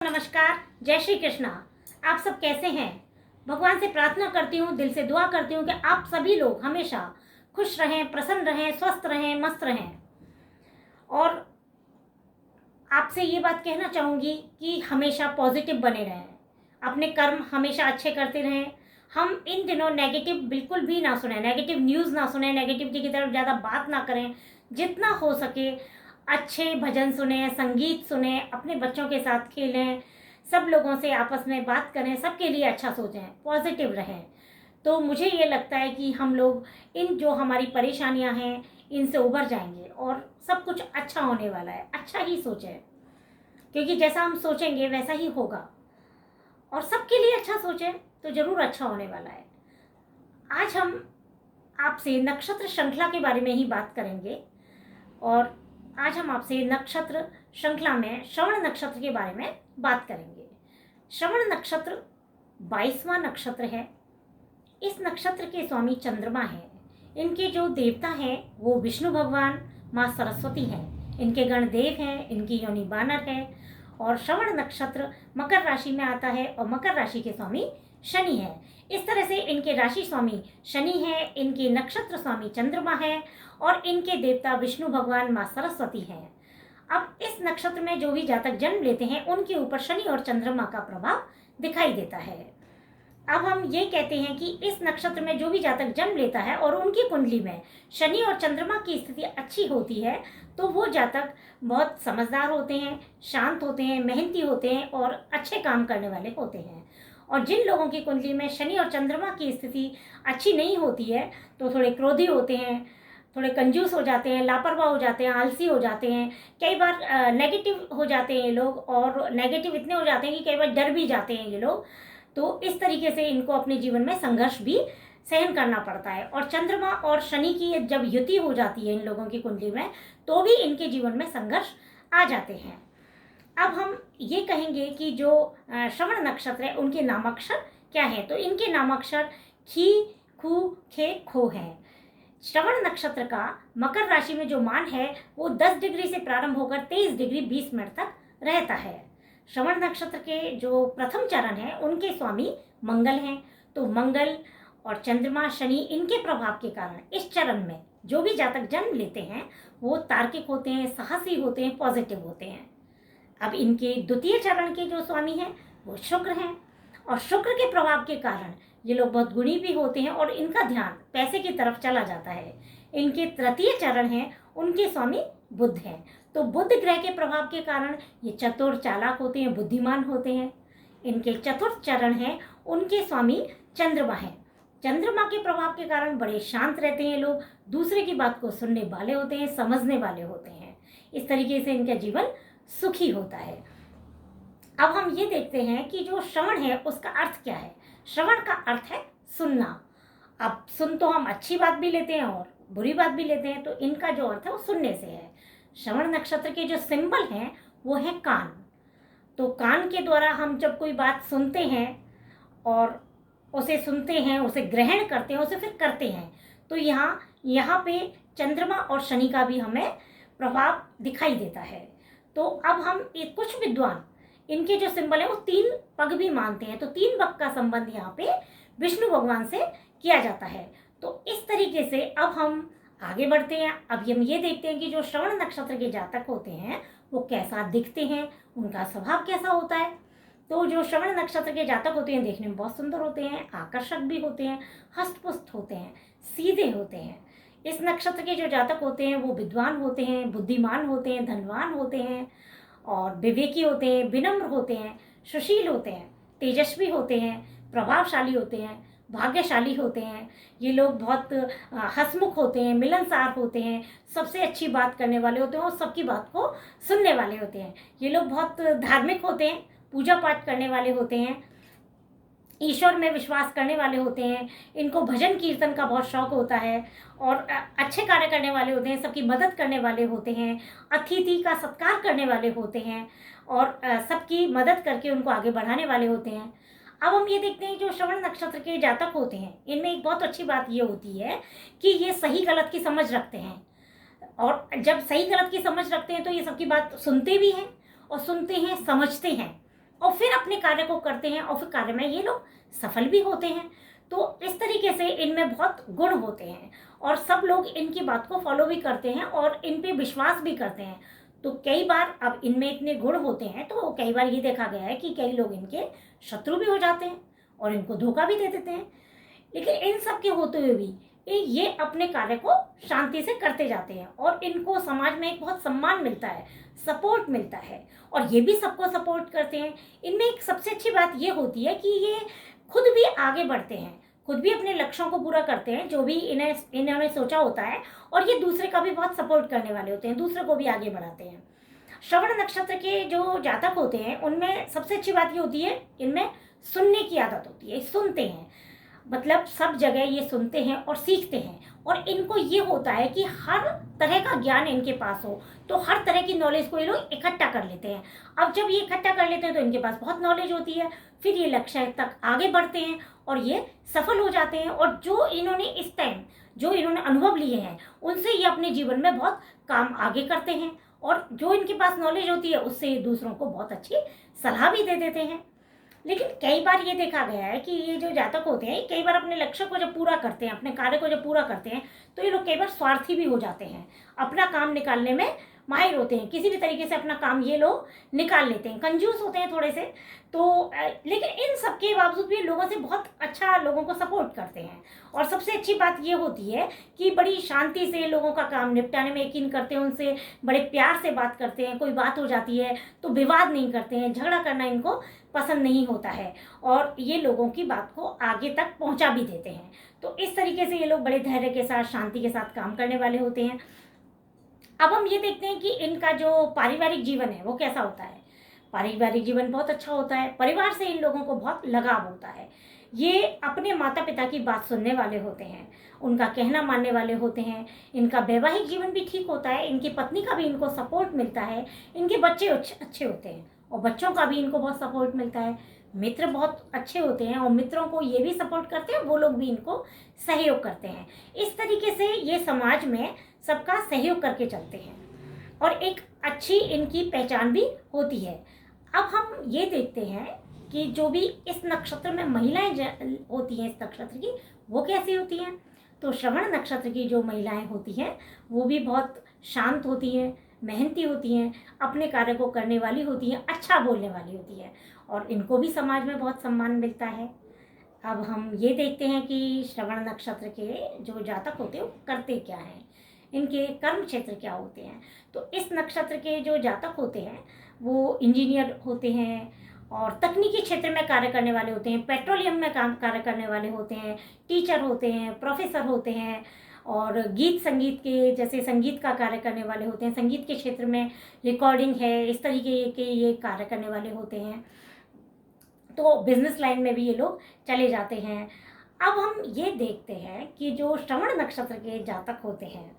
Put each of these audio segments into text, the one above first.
नमस्कार, जय श्री कृष्णा। आप सब कैसे हैं? भगवान से प्रार्थना करती हूँ, दिल से दुआ करती हूँ कि आप सभी लोग हमेशा खुश रहें, प्रसन्न रहें, स्वस्थ रहें, मस्त रहें। और आपसे ये बात कहना चाहूँगी कि हमेशा पॉजिटिव बने रहें, अपने कर्म हमेशा अच्छे करते रहें। हम इन दिनों नेगेटिव बिल्कुल भी ना सुने, नेगेटिव न्यूज़ ना सुने, नेगेटिविटी की तरफ ज़्यादा बात ना करें। जितना हो सके अच्छे भजन सुने, संगीत सुने, अपने बच्चों के साथ खेलें, सब लोगों से आपस में बात करें, सबके लिए अच्छा सोचें, पॉजिटिव रहें। तो मुझे ये लगता है कि हम लोग इन जो हमारी परेशानियां हैं इनसे उबर जाएंगे और सब कुछ अच्छा होने वाला है। अच्छा ही सोचें, क्योंकि जैसा हम सोचेंगे वैसा ही होगा। और सबके लिए अच्छा सोचें तो ज़रूर अच्छा होने वाला है। आज हम आपसे नक्षत्र श्रृंखला के बारे में ही बात करेंगे। और आज हम आपसे नक्षत्र श्रृंखला में श्रवण नक्षत्र के बारे में बात करेंगे। श्रवण नक्षत्र 22वां नक्षत्र है। इस नक्षत्र के स्वामी चंद्रमा है। इनके जो देवता हैं वो विष्णु भगवान, माँ सरस्वती हैं। इनके गणदेव हैं, इनकी योनि बानर है। और श्रवण नक्षत्र मकर राशि में आता है और मकर राशि के स्वामी शनि है। इस तरह से इनके राशि स्वामी शनि है, इनके नक्षत्र स्वामी चंद्रमा है और इनके देवता विष्णु भगवान, माँ सरस्वती हैं। अब इस नक्षत्र में जो भी जातक जन्म लेते हैं उनके ऊपर शनि और चंद्रमा का प्रभाव दिखाई देता है। अब हम ये कहते हैं कि इस नक्षत्र में जो भी जातक जन्म लेता है और उनकी कुंडली में शनि और चंद्रमा की स्थिति अच्छी होती है तो वो जातक बहुत समझदार होते हैं, शांत होते हैं, मेहनती होते हैं और अच्छे काम करने वाले होते हैं। और जिन लोगों की कुंडली में शनि और चंद्रमा की स्थिति अच्छी नहीं होती है तो थोड़े क्रोधी होते हैं, थोड़े कंजूस हो जाते हैं, लापरवाह हो जाते हैं, आलसी हो जाते हैं, कई बार नेगेटिव हो जाते हैं ये लोग। और नेगेटिव इतने हो जाते हैं कि कई बार डर भी जाते हैं ये लोग। तो इस तरीके से इनको अपने जीवन में संघर्ष भी सहन करना पड़ता है। और चंद्रमा और शनि की जब युति हो जाती है इन लोगों की कुंडली में तो भी इनके जीवन में संघर्ष आ जाते हैं। अब हम ये कहेंगे कि जो श्रवण नक्षत्र है उनके नामाक्षर क्या है। तो इनके नामाक्षर खी, खू, खे, खो हैं। श्रवण नक्षत्र का मकर राशि में जो मान है वो 10 डिग्री से प्रारंभ होकर 23 डिग्री 20 मिनट तक रहता है। श्रवण नक्षत्र के जो प्रथम चरण है उनके स्वामी मंगल हैं। तो मंगल और चंद्रमा, शनि, इनके प्रभाव के कारण इस चरण में जो भी जातक जन्म लेते हैं वो तार्किक होते हैं, साहसी होते हैं, पॉजिटिव होते हैं। अब इनके द्वितीय चरण के जो स्वामी हैं वो शुक्र हैं और शुक्र के प्रभाव के कारण ये लोग बहुत गुणी भी होते हैं और इनका ध्यान पैसे की तरफ चला जाता है। इनके तृतीय चरण हैं उनके स्वामी बुध हैं। तो बुध ग्रह के प्रभाव के कारण ये चतुर, चालाक होते हैं, बुद्धिमान होते हैं। इनके चतुर्थ चरण हैं उनके स्वामी चंद्रमा हैं। चंद्रमा के प्रभाव के कारण बड़े शांत रहते हैं लोग, दूसरे की बात को सुनने वाले होते हैं, समझने वाले होते हैं। इस तरीके से इनका जीवन सुखी होता है। अब हम ये देखते हैं कि जो श्रवण है उसका अर्थ क्या है। श्रवण का अर्थ है सुनना। अब सुन तो हम अच्छी बात भी लेते हैं और बुरी बात भी लेते हैं, तो इनका जो अर्थ है वो सुनने से है। श्रवण नक्षत्र के जो सिंबल हैं वो है कान। तो कान के द्वारा हम जब कोई बात सुनते हैं और उसे सुनते हैं, उसे ग्रहण करते हैं, उसे फिर करते हैं, तो यहाँ पे चंद्रमा और शनि का भी हमें प्रभाव दिखाई देता है। तो अब हम कुछ विद्वान इनके जो सिंबल है वो 3 पग भी मानते हैं। तो 3 पग का संबंध यहाँ पे विष्णु भगवान से किया जाता है। तो इस तरीके से अब हम आगे बढ़ते हैं। अब हम ये देखते हैं कि जो श्रवण नक्षत्र के जातक होते हैं वो कैसा दिखते हैं, उनका स्वभाव कैसा होता है। तो जो श्रवण नक्षत्र के जातक होते हैं देखने में बहुत सुंदर होते हैं, आकर्षक भी होते हैं, हष्टपुष्ट होते हैं, सीधे होते हैं। इस नक्षत्र के जो जातक होते हैं वो विद्वान होते हैं, बुद्धिमान होते हैं, धनवान होते हैं और विवेकी होते हैं, विनम्र होते हैं, सुशील होते हैं, तेजस्वी होते हैं, प्रभावशाली होते हैं, भाग्यशाली होते हैं। ये लोग बहुत हंसमुख होते हैं, मिलनसार होते हैं, सबसे अच्छी बात करने वाले होते हैं और सबकी बात को सुनने वाले होते हैं। ये लोग बहुत धार्मिक होते हैं, पूजा पाठ करने वाले होते हैं, ईश्वर में विश्वास करने वाले होते हैं। इनको भजन कीर्तन का बहुत शौक होता है और अच्छे कार्य करने वाले होते हैं, सबकी मदद करने वाले होते हैं, अतिथि का सत्कार करने वाले होते हैं और सबकी मदद करके उनको आगे बढ़ाने वाले होते हैं। अब हम ये देखते हैं जो श्रवण नक्षत्र के जातक होते हैं इनमें एक बहुत अच्छी बात ये होती है कि ये सही गलत की समझ रखते हैं। और जब सही गलत की समझ रखते हैं तो ये सबकी बात सुनते भी हैं और सुनते हैं, समझते हैं। और फिर अपने कार्य को करते हैं और फिर कार्य में ये लोग सफल भी होते हैं। तो इस तरीके से इनमें बहुत गुण होते हैं और सब लोग इनकी बात को फॉलो भी करते हैं और इन पे विश्वास भी करते हैं। तो कई बार अब इनमें इतने गुण होते हैं तो कई बार ये देखा गया है कि कई लोग इनके शत्रु भी हो जाते हैं और इनको धोखा भी दे देते हैं। लेकिन इन सब के होते हुए भी ये अपने कार्य को शांति से करते जाते हैं और इनको समाज में एक बहुत सम्मान मिलता है, सपोर्ट मिलता है और ये भी सबको सपोर्ट करते हैं। इनमें एक सबसे अच्छी बात ये होती है कि ये खुद भी आगे बढ़ते हैं, खुद भी अपने लक्ष्यों को पूरा करते हैं जो भी इन्होंने सोचा होता है, और ये दूसरे का भी बहुत सपोर्ट करने वाले होते हैं, दूसरे को भी आगे बढ़ाते हैं। श्रवण नक्षत्र के जो जातक होते हैं उनमें सबसे अच्छी बात ये होती है, इनमें सुनने की आदत होती है, सुनते हैं, मतलब सब जगह ये सुनते हैं और सीखते हैं। और इनको ये होता है कि हर तरह का ज्ञान इनके पास हो, तो हर तरह की नॉलेज को ये लोग इकट्ठा कर लेते हैं। अब जब ये इकट्ठा कर लेते हैं तो इनके पास बहुत नॉलेज होती है, फिर ये लक्ष्य तक आगे बढ़ते हैं और ये सफल हो जाते हैं। और जो इन्होंने इस टाइम जो इन्होंने अनुभव लिए हैं उनसे ये अपने जीवन में बहुत काम आगे करते हैं और जो इनके पास नॉलेज होती है उससे ये दूसरों को बहुत अच्छी सलाह भी दे देते हैं। लेकिन कई बार ये देखा गया है कि ये जो जातक होते हैं कई बार अपने लक्ष्य को जब पूरा करते हैं, अपने कार्य को जब पूरा करते हैं, तो ये लोग कई बार स्वार्थी भी हो जाते हैं, अपना काम निकालने में माहिर होते हैं, किसी भी तरीके से अपना काम ये लोग निकाल लेते हैं, कंजूस होते हैं थोड़े से। तो लेकिन इन सब के बावजूद भी लोगों से बहुत अच्छा लोगों को सपोर्ट करते हैं। और सबसे अच्छी बात ये होती है कि बड़ी शांति से लोगों का काम निपटाने में यकीन करते हैं, उनसे बड़े प्यार से बात करते हैं, कोई बात हो जाती है तो विवाद नहीं करते हैं, झगड़ा करना इनको पसंद नहीं होता है और ये लोगों की बात को आगे तक पहुंचा भी देते हैं। तो इस तरीके से ये लोग बड़े धैर्य के साथ, शांति के साथ काम करने वाले होते हैं। अब हम ये देखते हैं कि इनका जो पारिवारिक जीवन है वो कैसा होता है। पारिवारिक जीवन बहुत अच्छा होता है, परिवार से इन लोगों को बहुत लगाव होता है। ये अपने माता पिता की बात सुनने वाले होते हैं, उनका कहना मानने वाले होते हैं। इनका वैवाहिक जीवन भी ठीक होता है, इनकी पत्नी का भी इनको सपोर्ट मिलता है, इनके बच्चे अच्छे होते हैं और बच्चों का भी इनको बहुत सपोर्ट मिलता है। मित्र बहुत अच्छे होते हैं और मित्रों को ये भी सपोर्ट करते हैं, वो लोग भी इनको सहयोग करते हैं। इस तरीके से ये समाज में सबका सहयोग करके चलते हैं और एक अच्छी इनकी पहचान भी होती है। अब हम ये देखते हैं कि जो भी इस नक्षत्र में महिलाएं होती हैं, इस नक्षत्र की, वो कैसी होती हैं। तो श्रवण नक्षत्र की जो महिलाएं होती हैं वो भी बहुत शांत होती हैं, मेहनती होती हैं, अपने कार्य को करने वाली होती हैं, अच्छा बोलने वाली होती है और इनको भी समाज में बहुत सम्मान मिलता है। अब हम ये देखते हैं कि श्रवण नक्षत्र के जो जातक होते हैं वो करते क्या हैं, इनके कर्म क्षेत्र क्या होते हैं। तो इस नक्षत्र के जो जातक होते हैं वो इंजीनियर होते हैं और तकनीकी क्षेत्र में कार्य करने वाले होते हैं, पेट्रोलियम में कार्य करने वाले होते हैं, टीचर होते हैं, प्रोफेसर होते हैं और गीत संगीत के जैसे संगीत का कार्य करने वाले होते हैं, संगीत के क्षेत्र में रिकॉर्डिंग है, इस तरीके के ये कार्य करने वाले होते हैं। तो बिजनेस लाइन में भी ये लोग चले जाते हैं। अब हम ये देखते हैं कि जो श्रवण नक्षत्र के जातक होते हैं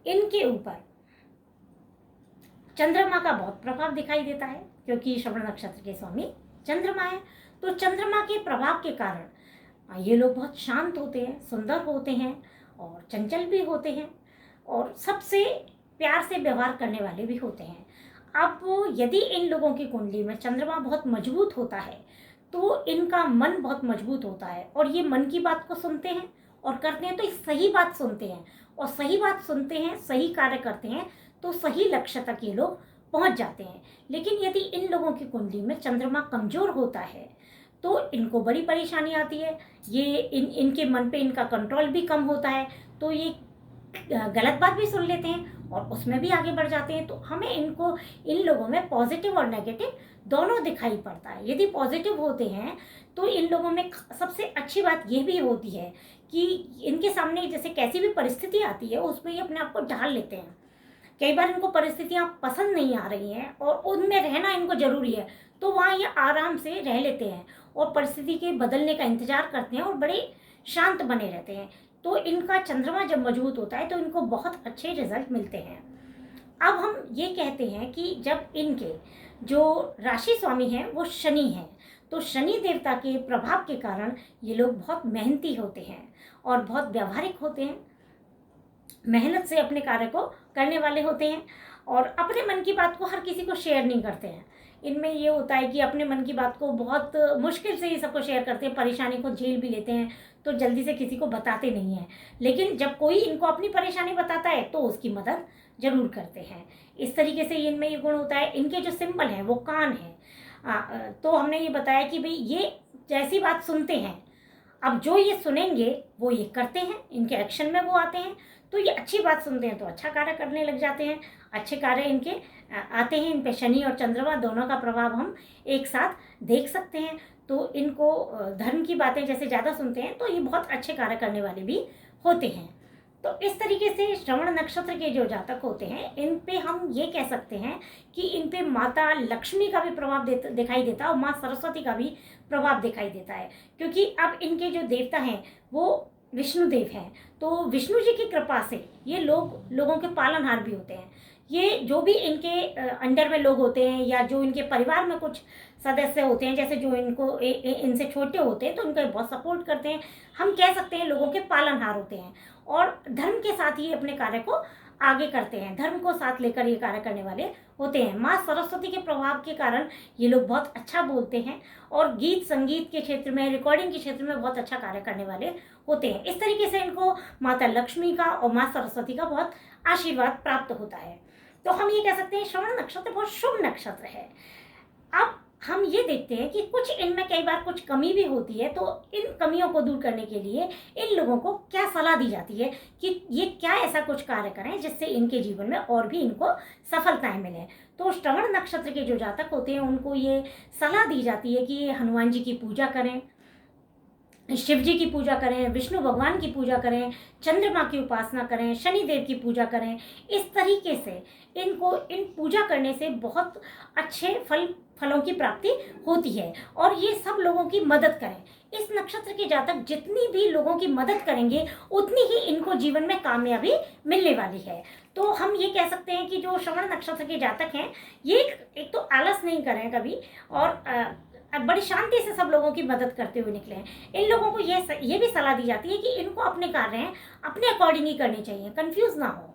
इनके ऊपर चंद्रमा का बहुत प्रभाव दिखाई देता है, क्योंकि श्रवण नक्षत्र के स्वामी चंद्रमा है। तो चंद्रमा के प्रभाव के कारण ये लोग बहुत शांत होते हैं, सुंदर होते हैं और चंचल भी होते हैं और सबसे प्यार से व्यवहार करने वाले भी होते हैं। अब यदि इन लोगों की कुंडली में चंद्रमा बहुत मजबूत होता है तो इनका मन बहुत मजबूत होता है और ये मन की बात को सुनते हैं और करते हैं, तो सही बात सुनते हैं और सही बात सुनते हैं, सही कार्य करते हैं तो सही लक्ष्य तक ये लोग पहुंच जाते हैं। लेकिन यदि इन लोगों की कुंडली में चंद्रमा कमजोर होता है तो इनको बड़ी परेशानी आती है। ये इनके मन पे इनका कंट्रोल भी कम होता है, तो ये गलत बात भी सुन लेते हैं और उसमें भी आगे बढ़ जाते हैं। तो हमें इन लोगों में पॉजिटिव और नेगेटिव दोनों दिखाई पड़ता है। यदि पॉजिटिव होते हैं तो इन लोगों में सबसे अच्छी बात ये भी होती है कि इनके सामने जैसे कैसी भी परिस्थिति आती है उसमें ये अपने आप को ढाल लेते हैं। कई बार इनको परिस्थितियाँ पसंद नहीं आ रही हैं और उनमें रहना इनको ज़रूरी है, तो वहाँ ये आराम से रह लेते हैं और परिस्थिति के बदलने का इंतजार करते हैं और बड़े शांत बने रहते हैं। तो इनका चंद्रमा जब मजबूत होता है तो इनको बहुत अच्छे रिजल्ट मिलते हैं। अब हम ये कहते हैं कि जब इनके जो राशि स्वामी हैं वो शनि हैं, तो शनि देवता के प्रभाव के कारण ये लोग बहुत मेहनती होते हैं और बहुत व्यावहारिक होते हैं, मेहनत से अपने कार्य को करने वाले होते हैं और अपने मन की बात को हर किसी को शेयर नहीं करते हैं। इनमें ये होता है कि अपने मन की बात को बहुत मुश्किल से ही सबको शेयर करते हैं, परेशानी को झेल भी लेते हैं, तो जल्दी से किसी को बताते नहीं हैं। लेकिन जब कोई इनको अपनी परेशानी बताता है तो उसकी मदद जरूर करते हैं। इस तरीके से इनमें ये गुण होता है। इनके जो सिंबल हैं वो कान हैं। तो हमने ये बताया कि भाई ये जैसी बात सुनते हैं, अब जो ये सुनेंगे वो ये करते हैं, इनके एक्शन में वो आते हैं। तो ये अच्छी बात सुनते हैं तो अच्छा कार्य करने लग जाते हैं, अच्छे कार्य इनके आते हैं। इन पे शनि और चंद्रमा दोनों का प्रभाव हम एक साथ देख सकते हैं। तो इनको धर्म की बातें जैसे ज़्यादा सुनते हैं तो ये बहुत अच्छे कार्य करने वाले भी होते हैं। तो इस तरीके से श्रवण नक्षत्र के जो जातक होते हैं इन पे हम ये कह सकते हैं कि इन पे माता लक्ष्मी का भी प्रभाव दिखाई देता है और माँ सरस्वती का भी प्रभाव दिखाई देता है, क्योंकि अब इनके जो देवता हैं वो विष्णु देव हैं। तो विष्णु जी की कृपा से ये लोगों के पालनहार भी होते हैं। ये जो भी इनके अंडर में लोग होते हैं या जो इनके परिवार में कुछ सदस्य होते हैं, जैसे जो इनको इनसे छोटे होते हैं तो इनको बहुत सपोर्ट करते हैं। हम कह सकते हैं लोगों के पालनहार होते हैं और धर्म के साथ ही अपने कार्य को आगे करते हैं, धर्म को साथ लेकर ये कार्य करने वाले होते हैं। माँ सरस्वती के प्रभाव के कारण ये लोग बहुत अच्छा बोलते हैं और गीत संगीत के क्षेत्र में, रिकॉर्डिंग के क्षेत्र में बहुत अच्छा कार्य करने वाले होते हैं। इस तरीके से इनको माता लक्ष्मी का और माँ सरस्वती का बहुत आशीर्वाद प्राप्त होता है। तो हम ये कह सकते हैं श्रवण नक्षत्र बहुत शुभ नक्षत्र है। अब हम ये देखते हैं कि कुछ इनमें कई बार कुछ कमी भी होती है, तो इन कमियों को दूर करने के लिए इन लोगों को क्या सलाह दी जाती है कि ये क्या ऐसा कुछ कार्य करें जिससे इनके जीवन में और भी इनको सफलताएं मिलें। तो श्रवण नक्षत्र के जो जातक होते हैं उनको ये सलाह दी जाती है कि ये हनुमान जी की पूजा करें, शिव जी की पूजा करें, विष्णु भगवान की पूजा करें, चंद्रमा की उपासना करें, शनि देव की पूजा करें। इस तरीके से इनको इन पूजा करने से बहुत अच्छे फलों की प्राप्ति होती है और ये सब लोगों की मदद करें। इस नक्षत्र के जातक जितनी भी लोगों की मदद करेंगे उतनी ही इनको जीवन में कामयाबी मिलने वाली है। तो हम ये कह सकते हैं कि जो श्रवण नक्षत्र के जातक हैं ये एक तो आलस नहीं करें कभी और बड़ी शांति से सब लोगों की मदद करते हुए निकले हैं। इन लोगों को ये भी सलाह दी जाती है कि इनको अपने कार्य हैं अपने अकॉर्डिंग ही करने चाहिए, कंफ्यूज ना हो।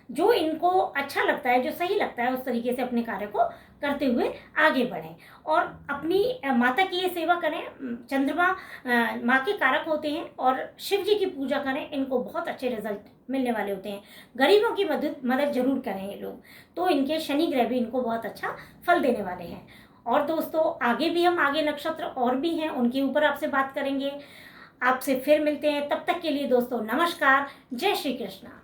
जो इनको अच्छा लगता है, जो सही लगता है, उस तरीके से अपने कार्य को करते हुए आगे बढ़ें और अपनी माता की ये सेवा करें। चंद्रमा माँ के कारक होते हैं और शिव जी की पूजा करें, इनको बहुत अच्छे रिजल्ट मिलने वाले होते हैं। गरीबों की मदद जरूर करें ये लोग, तो इनके शनि ग्रह भी इनको बहुत अच्छा फल देने वाले हैं। और दोस्तों आगे भी हम आगे नक्षत्र और भी हैं उनके ऊपर आपसे बात करेंगे। आपसे फिर मिलते हैं, तब तक के लिए दोस्तों नमस्कार, जय श्री कृष्णा।